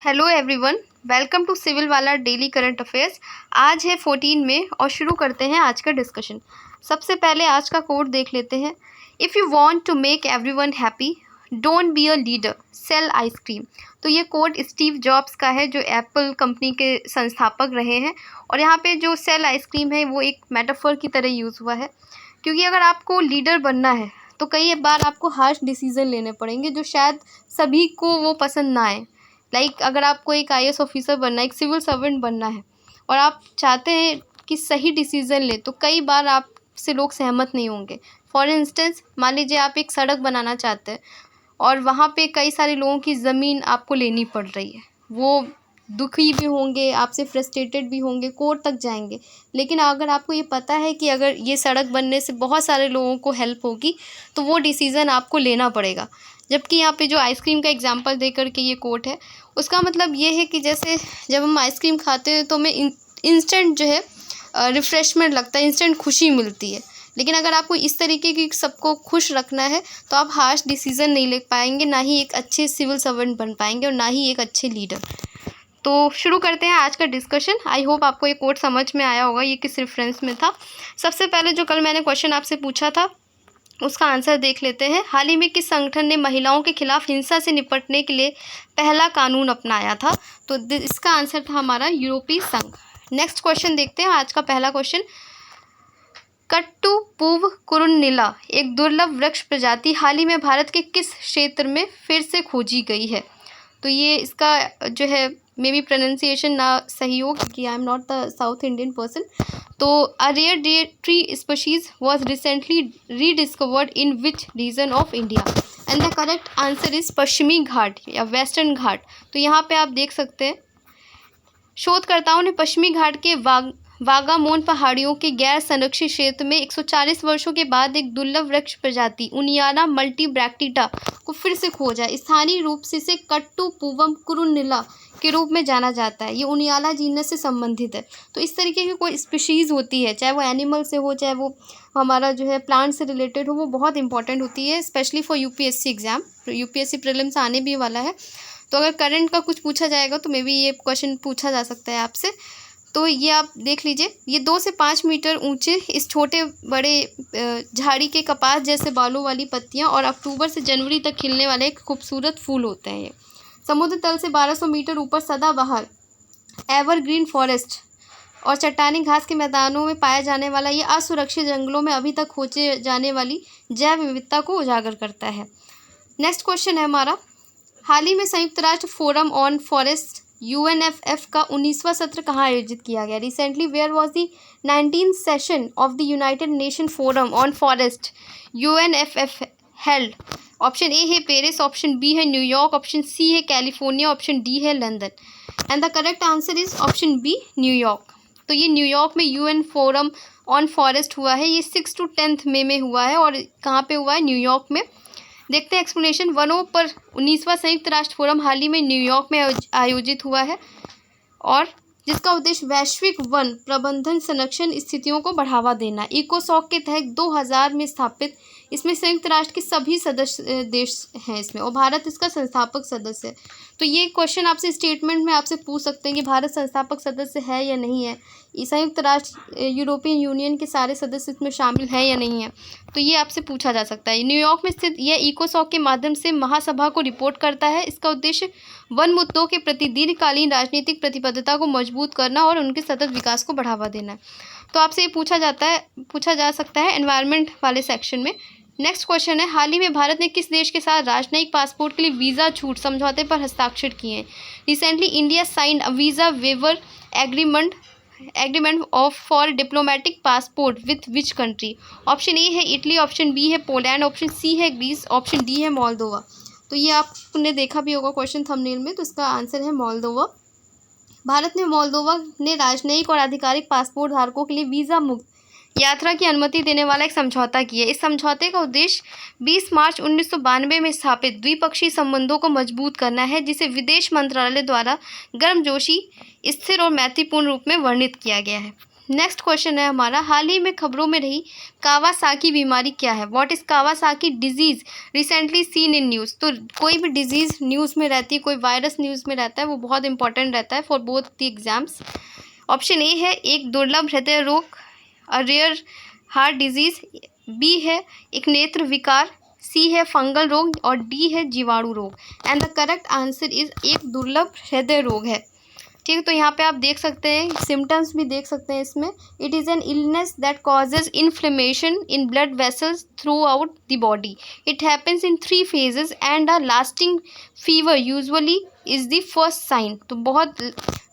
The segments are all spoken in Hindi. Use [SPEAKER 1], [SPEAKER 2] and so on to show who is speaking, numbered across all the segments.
[SPEAKER 1] Hello everyone, welcome to civil वाला डेली करंट अफेयर्स। आज है 14 मई और शुरू करते हैं आज का डिस्कशन। सबसे पहले आज का कोट देख लेते हैं। If you want to make everyone happy, don't be a leader, sell ice cream. तो ये कोट स्टीव जॉब्स का है, जो एप्पल कंपनी के संस्थापक रहे हैं। और यहाँ पे जो सेल आइसक्रीम है वो एक मेटाफर की तरह यूज़ हुआ है, क्योंकि अगर आपको लीडर बनना है तो कई बार आपको हार्श डिसीजन लेने पड़ेंगे जो शायद सभी को वो पसंद ना आए। अगर आपको एक आईएएस ऑफिसर बनना है, एक सिविल सर्वेंट बनना है और आप चाहते हैं कि सही डिसीजन ले, तो कई बार आपसे लोग सहमत नहीं होंगे। फॉर इंस्टेंस, मान लीजिए आप एक सड़क बनाना चाहते हैं और वहाँ पे कई सारे लोगों की ज़मीन आपको लेनी पड़ रही है। वो दुखी भी होंगे, आपसे फ्रस्ट्रेटेड भी होंगे, कोर्ट तक जाएंगे। लेकिन अगर आपको ये पता है कि अगर ये सड़क बनने से बहुत सारे लोगों को हेल्प होगी, तो वो डिसीज़न आपको लेना पड़ेगा। जबकि यहाँ पे जो आइसक्रीम का एग्जांपल दे करके ये कोट है, उसका मतलब ये है कि जैसे जब हम आइसक्रीम खाते हैं तो हमें इंस्टेंट जो है रिफ़्रेशमेंट लगता है, इंस्टेंट खुशी मिलती है। लेकिन अगर आपको इस तरीके की सबको खुश रखना है तो आप हार्श डिसीज़न नहीं ले पाएंगे, ना ही एक अच्छे सिविल सर्वेंट बन पाएंगे और ना ही एक अच्छे लीडर। तो शुरू करते हैं आज का डिस्कशन। आई होप आपको ये कोट समझ में आया होगा, ये किस रेफरेंस में था। सबसे पहले जो कल मैंने क्वेश्चन आपसे पूछा था उसका आंसर देख लेते हैं। हाल ही में किस संगठन ने महिलाओं के खिलाफ हिंसा से निपटने के लिए पहला कानून अपनाया था? तो इसका आंसर था हमारा यूरोपीय संघ। नेक्स्ट क्वेश्चन देखते हैं। आज का पहला क्वेश्चन, कट्टू पूव कुरुन्निला एक दुर्लभ वृक्ष प्रजाति हाल ही में भारत के किस क्षेत्र में फिर से खोजी गई है? तो ये इसका जो है मे बी प्रोनाउंसिएशन ना सही हो, क्योंकि I am not the South Indian person. तो a rare tree species was recently rediscovered in which region of India? And the correct answer is Pashchimi Ghat या वेस्टर्न घाट। तो यहाँ पे आप देख सकते हैं, शोधकर्ताओं ने पश्चिमी घाट के वागामोन पहाड़ियों के गैर संरक्षित क्षेत्र में 140 वर्षों के बाद एक दुर्लभ वृक्ष प्रजाति उनियाला मल्टीब्रैक्टिटा को फिर से खोजा। स्थानीय रूप से इसे कट्टू पूवम कुरुन्निला के रूप में जाना जाता है। ये उनियाला जीनस से संबंधित है। तो इस तरीके की कोई स्पीशीज़ होती है, चाहे वो एनिमल से हो, चाहे वो हमारा जो है प्लांट से रिलेटेड हो, वो बहुत इंपॉर्टेंट होती है, specially for UPSC exam. UPSC prelims आने भी वाला है, तो अगर करंट का कुछ पूछा जाएगा तो मे बी ये क्वेश्चन पूछा जा सकता है आपसे। तो ये आप देख लीजिए, ये 2 से 5 मीटर ऊंचे इस छोटे बड़े झाड़ी के कपास जैसे बालों वाली पत्तियां और अक्टूबर से जनवरी तक खिलने वाले एक खूबसूरत फूल होते हैं। ये समुद्र तल से 1200 मीटर ऊपर सदाबहार एवरग्रीन फॉरेस्ट और चट्टानी घास के मैदानों में पाया जाने वाला ये असुरक्षित जंगलों में अभी तक खोजे जाने वाली जैव विविधता को उजागर करता है। नेक्स्ट क्वेश्चन है हमारा, हाल ही में संयुक्त राष्ट्र फोरम ऑन फॉरेस्ट UNFF का 19वां सत्र कहाँ आयोजित किया गया? Recently where was the 19th session of the United Nation forum on forest UNFF held? Option A है पेरिस, ऑप्शन बी है न्यूयॉर्क, ऑप्शन सी है कैलिफोर्निया, ऑप्शन डी है London. And the correct answer is option B, New York. तो ये न्यूयॉर्क में UN फोरम ऑन फॉरेस्ट हुआ है। ये 6 to 10 मई में हुआ है और कहाँ पे हुआ है? न्यूयॉर्क में। देखते हैं एक्सप्लेनेशन। वनों पर 19वां संयुक्त राष्ट्र फोरम हाल ही में न्यूयॉर्क में आयोजित हुआ है और जिसका उद्देश्य वैश्विक वन प्रबंधन संरक्षण स्थितियों को बढ़ावा देना। इकोसॉक के तहत 2000 में स्थापित, इसमें संयुक्त राष्ट्र के सभी सदस्य देश हैं इसमें, और भारत इसका संस्थापक सदस्य है। तो ये क्वेश्चन आपसे स्टेटमेंट में आपसे पूछ सकते हैं कि भारत संस्थापक सदस्य है या नहीं है, संयुक्त राष्ट्र यूरोपियन यूनियन के सारे सदस्य इसमें शामिल हैं या नहीं है। तो ये आपसे पूछा जा सकता है। न्यूयॉर्क में स्थित यह इकोसॉक के माध्यम से महासभा को रिपोर्ट करता है। इसका उद्देश्य वन मुद्दों के प्रति दीर्घकालीन राजनीतिक प्रतिबद्धता को मजबूत करना और उनके सतत विकास को बढ़ावा देना है। तो आपसे ये पूछा जा सकता है एनवायरनमेंट वाले सेक्शन में। नेक्स्ट क्वेश्चन है, हाल ही में भारत ने किस देश के साथ राजनयिक पासपोर्ट के लिए वीज़ा छूट समझौते पर हस्ताक्षर किए हैं? Recently India signed a visa waiver agreement for diplomatic passport with which country? Option A है इटली, ऑप्शन बी है पोलैंड, ऑप्शन सी है ग्रीस, ऑप्शन डी है मोल्दोवा। तो ये आपने देखा भी होगा क्वेश्चन थंबनेल में, तो इसका आंसर है मोल्दोवा। भारत ने मोल्दोवा ने राजनयिक और आधिकारिक पासपोर्ट धारकों के लिए वीज़ा मुक्त यात्रा की अनुमति देने वाला एक समझौता किया। इस समझौते का उद्देश्य 20 मार्च 1992 में स्थापित द्विपक्षीय संबंधों को मजबूत करना है, जिसे विदेश मंत्रालय द्वारा गर्मजोशी, स्थिर और मैत्रीपूर्ण रूप में वर्णित किया गया है। नेक्स्ट क्वेश्चन है हमारा, हाल ही में खबरों में रही कावासाकी बीमारी क्या है? What is Kawasaki disease recently seen in news? तो कोई भी डिजीज़ न्यूज़ में रहती है, कोई वायरस न्यूज़ में रहता है, वो बहुत इंपॉर्टेंट रहता है for both the exams. Option A है एक दुर्लभ हृदय रोग, a rare heart disease, B है एक नेत्र विकार, सी है फंगल रोग और डी है जीवाणु रोग। And the correct answer is एक दुर्लभ हृदय रोग है। ठीक है, तो यहाँ पे आप देख सकते हैं, सिम्टम्स भी देख सकते हैं इसमें। It is an illness that causes inflammation in blood vessels throughout the body. It happens in 3 phases and a lasting fever usually is the first sign. तो बहुत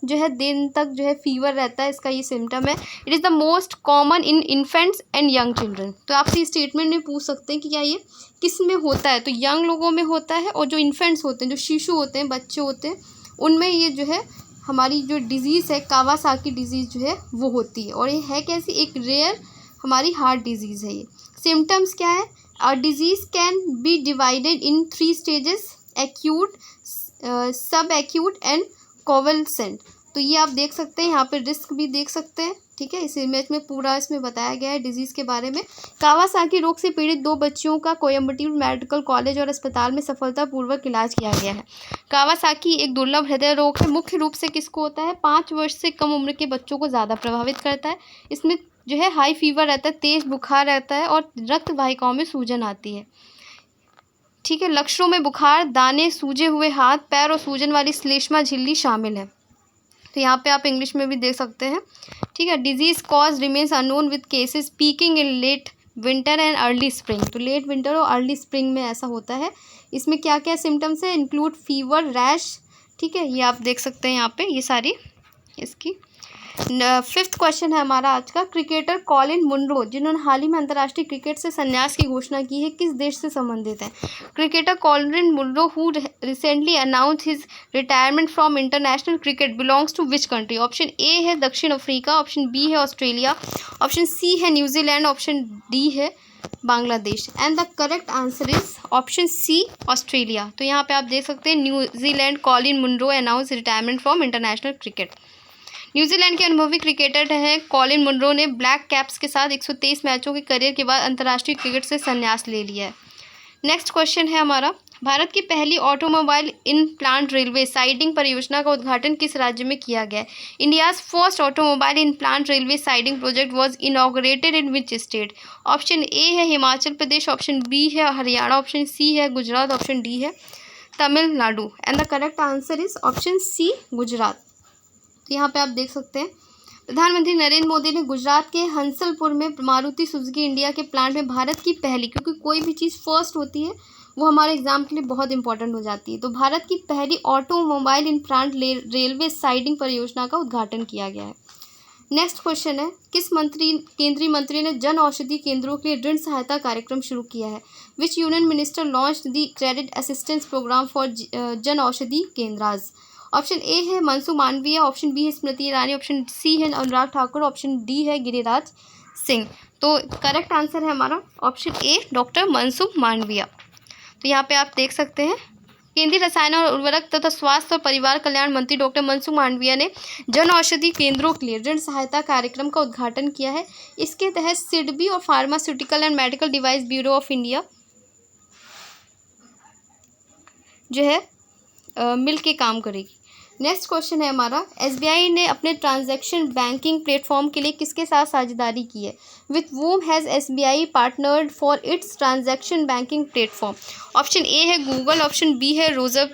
[SPEAKER 1] जो है दिन तक जो है फीवर रहता है, इसका ये सिम्टम है। It is the most common in infants and young children. तो आपसे इस स्टेटमेंट में पूछ सकते हैं कि क्या ये किस में होता है? तो यंग लोगों में होता है, और जो इन्फेंट्स होते हैं, जो शिशु होते हैं, बच्चे होते हैं, उनमें ये जो है हमारी जो डिज़ीज़ है कावासाकी डिजीज़ जो है वो होती है। और ये है कैसी? एक रेयर हमारी हार्ट डिजीज़ है ये। सिम्टम्स क्या है? A disease can be divided in 3 stages, acute, सब एक्यूट एंड कॉवलसेंट। तो ये आप देख सकते हैं, यहाँ पे रिस्क भी देख सकते हैं। ठीक है, इस इमेज में पूरा इसमें बताया गया है डिजीज़ के बारे में। कावासाकी रोग से पीड़ित 2 बच्चियों का कोयम्बटूर मेडिकल कॉलेज और अस्पताल में सफलतापूर्वक इलाज किया गया है। कावासाकी एक दुर्लभ हृदय रोग है। मुख्य रूप से किसको होता है? 5 वर्ष से कम उम्र के बच्चों को ज़्यादा प्रभावित करता है। इसमें जो है हाई फीवर रहता है, तेज़ बुखार रहता है और रक्त वाहिकाओं में सूजन आती है। ठीक है, लक्षणों में बुखार, दाने, सूजे हुए हाथ पैर और सूजन वाली श्लेष्मा झिल्ली शामिल है। तो यहाँ पे आप इंग्लिश में भी देख सकते हैं। ठीक है, disease cause remains unknown with cases peaking in late winter and early spring. तो लेट विंटर और अर्ली स्प्रिंग में ऐसा होता है। इसमें क्या क्या सिम्टम्स है? Include fever, rash. ठीक है, ये आप देख सकते हैं यहाँ पे ये सारी इसकी। 5th क्वेश्चन है हमारा आज का, क्रिकेटर कॉलिन मुनरो जिन्होंने हाल ही में अंतर्राष्ट्रीय क्रिकेट से संन्यास की घोषणा की है, किस देश से संबंधित है? Cricketer Colin Munro who recently announced his retirement from international cricket belongs to which country? Option A है दक्षिण अफ्रीका, ऑप्शन बी है ऑस्ट्रेलिया, ऑप्शन सी है न्यूजीलैंड, ऑप्शन डी है Bangladesh. And the correct answer is option C Australia. तो यहाँ पे आप देख सकते हैं New Zealand Colin Munro announce retirement from international cricket. New Zealand के अनुभवी क्रिकेटर हैं कॉलिन मुनरो ने ब्लैक कैप्स के साथ 123 मैचों के करियर के बाद अंतर्राष्ट्रीय क्रिकेट से संन्यास ले लिया है। नेक्स्ट क्वेश्चन है हमारा, भारत की पहली automobile in plant railway siding परियोजना का उद्घाटन किस राज्य में किया गया है? India's first automobile in plant railway siding project was inaugurated in which state? Option A है हिमाचल प्रदेश, ऑप्शन बी है हरियाणा, ऑप्शन सी है गुजरात, ऑप्शन डी है Tamil Nadu. And the correct answer is option C Gujarat. तो यहाँ पे आप देख सकते हैं, प्रधानमंत्री नरेंद्र मोदी ने गुजरात के हंसलपुर में मारुति सुजुकी इंडिया के प्लांट में भारत की पहली, क्योंकि कोई भी चीज़ फर्स्ट होती है वो हमारे एग्जाम के लिए बहुत इंपॉर्टेंट हो जाती है, तो भारत की पहली automobile in plant railway siding परियोजना का उद्घाटन किया गया है। नेक्स्ट क्वेश्चन है, किस केंद्रीय मंत्री ने जन औषधि केंद्रों के लिए ऋण सहायता कार्यक्रम शुरू किया है? Which union minister launch the credit assistance programme for Jan Aushadhi केंद्राज? Option A है मनसुख मांडविया, ऑप्शन बी है स्मृति ईरानी, ऑप्शन सी है अनुराग ठाकुर, ऑप्शन डी है गिरिराज सिंह। तो करेक्ट आंसर है हमारा option A doctor Mansukh Mandaviya. तो यहाँ पे आप देख सकते हैं, केंद्रीय रसायन और उर्वरक तथा स्वास्थ्य और परिवार कल्याण मंत्री डॉक्टर मनसुख मांडविया ने जन औषधि केंद्रों के लिए ऋण सहायता कार्यक्रम का उद्घाटन किया है। इसके तहत सिडबी और pharmaceutical and medical device bureau of India जो है मिल के काम करेगी। नेक्स्ट क्वेश्चन है हमारा, एसबीआई ने अपने ट्रांजैक्शन बैंकिंग प्लेटफॉर्म के लिए किसके साथ साझेदारी की है? With whom has SBI partnered for its transaction banking platform? Option A है गूगल, ऑप्शन बी है रोजर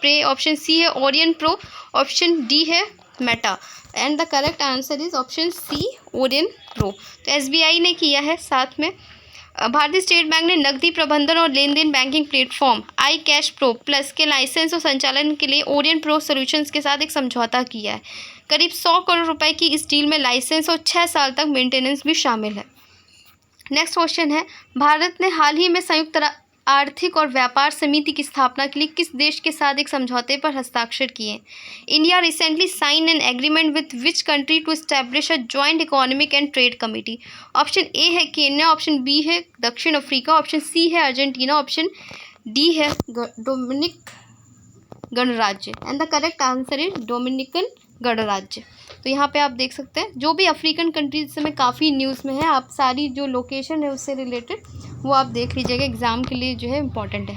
[SPEAKER 1] प्रे, ऑप्शन सी है ओरियन प्रो, ऑप्शन डी है Meta. And the correct answer is option C Orion Pro. तो एसबीआई ने किया है साथ में। भारतीय स्टेट बैंक ने नकदी प्रबंधन और लेन देन banking platform I cash pro plus के लाइसेंस और संचालन के लिए ओरियन प्रो सॉल्यूशंस के साथ एक समझौता किया है। करीब 100 करोड़ रुपए की इस डील में लाइसेंस और 6 साल तक मेंटेनेंस भी शामिल है। नेक्स्ट क्वेश्चन है, भारत ने हाल ही में संयुक्त आर्थिक और व्यापार समिति की स्थापना के लिए किस देश के साथ एक समझौते पर हस्ताक्षर किए? India recently sign an agreement with which country to establish a joint economic and trade committee? Option A है केन्या, ऑप्शन बी है दक्षिण अफ्रीका, ऑप्शन सी है अर्जेंटीना, ऑप्शन डी है डोमिनिक गणराज्य। And the correct answer is Dominican गणराज्य। तो यहाँ पे आप देख सकते हैं जो भी अफ्रीकन कंट्रीज इस समय काफ़ी न्यूज़ में है, आप सारी जो लोकेशन है उससे रिलेटेड वो आप देख लीजिएगा, एग्ज़ाम के लिए जो है इम्पॉर्टेंट है।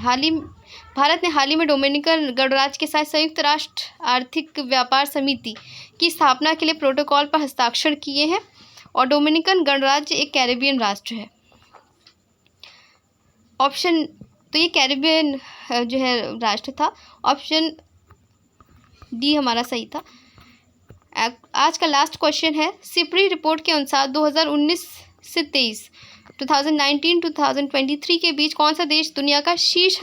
[SPEAKER 1] भारत ने हाल ही में डोमिनिकन गणराज्य के साथ संयुक्त राष्ट्र आर्थिक व्यापार समिति की स्थापना के लिए प्रोटोकॉल पर हस्ताक्षर किए हैं और डोमिनिकन गणराज्य एक कैरेबियन राष्ट्र है। ऑप्शन तो ये कैरेबियन जो है राष्ट्र था, ऑप्शन डी हमारा सही था। आज का लास्ट क्वेश्चन है, सिपरी रिपोर्ट के अनुसार 2019 से 2019-2023 के बीच कौन सा देश दुनिया का शीर्ष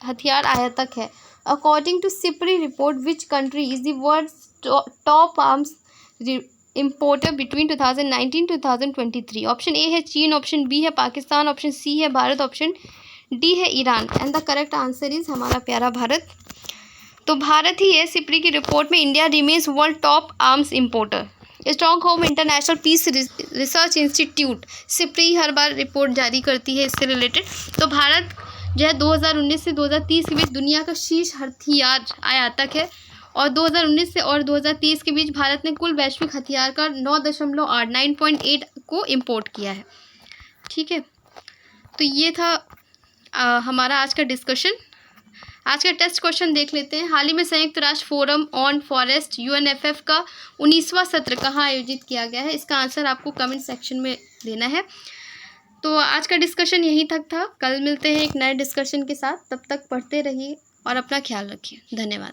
[SPEAKER 1] हथियार आयातक है? According to SIPRI report which country is the world's top arms importer between 2019-2023? Option A है चीन, ऑप्शन बी है पाकिस्तान, ऑप्शन सी है भारत, ऑप्शन डी है Iran. And the correct answer is हमारा प्यारा भारत। तो भारत ही है सिपरी की रिपोर्ट में India remains world top arms importer. Stockholm International Peace Research Institute SIPRI हर बार रिपोर्ट जारी करती है इससे रिलेटेड। तो भारत जो है 2019 से 2030 के बीच दुनिया का शीर्ष हथियार आयातक है और 2019 से और 2030 के बीच भारत ने कुल वैश्विक हथियार का 9.8 को इम्पोर्ट किया है। ठीक है, तो ये था हमारा आज का डिस्कशन। आज का टेस्ट क्वेश्चन देख लेते हैं। हाल ही में संयुक्त राष्ट्र फोरम ऑन फॉरेस्ट UNFF का 19वां सत्र कहाँ आयोजित किया गया है? इसका आंसर आपको कमेंट सेक्शन में देना है। तो आज का डिस्कशन यहीं तक था। कल मिलते हैं एक नए डिस्कशन के साथ। तब तक पढ़ते रहिए और अपना ख्याल रखिए। धन्यवाद।